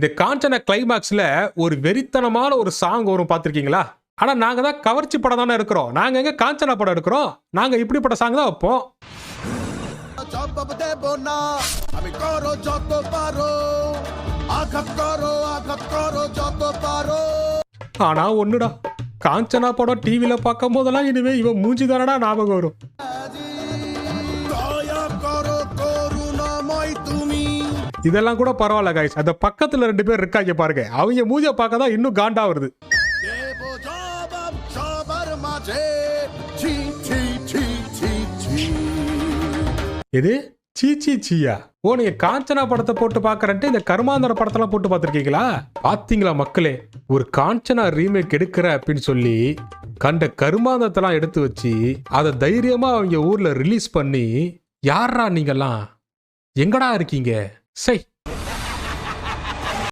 இந்த காஞ்சனா கிளைமாக்ஸ்ல ஒரு வெறித்தனமான ஒரு சாங் வரும் பாத்திருக்கீங்களா? ஆனா நாங்க தான் கவர்ச்சி படம் தானே இருக்கிறோம். நாங்க எங்க காஞ்சனா படம் எடுக்கிறோம்? நாங்க இப்படிப்பட்ட சாங் தான் வைப்போம். ஆனா ஒண்ணுடா, காஞ்சனா படம் டிவில பார்க்கும் போதெல்லாம் இனிமே இவன் மூஞ்சி தானடா ஞாபகம் வரும். இதெல்லாம் கூட பரவாயில்ல கைஸ். அந்த பக்கத்துல 2 பேர் இருக்காங்க பாருங்க, அவங்க மூஞ்ச பார்க்க தான் இன்னும் காண்டா வருது. எது சீச்சி சீயா? ஓ, நீங்க காஞ்சனா படத்தை போட்டு பாக்குறேன்ட்டு இந்த கருமாந்தர படத்தெல்லாம் போட்டு பாத்திருக்கீங்களா? பாத்தீங்களா மக்களே, ஒரு காஞ்சனா ரீமேக் எடுக்கிற அப்படின்னு சொல்லி கண்ட கருமாந்தத்தெல்லாம் எடுத்து வச்சு அதை தைரியமா அவங்க ஊர்ல ரிலீஸ் பண்ணி, யாரா நீங்கெல்லாம் எங்கடா இருக்கீங்க? சை.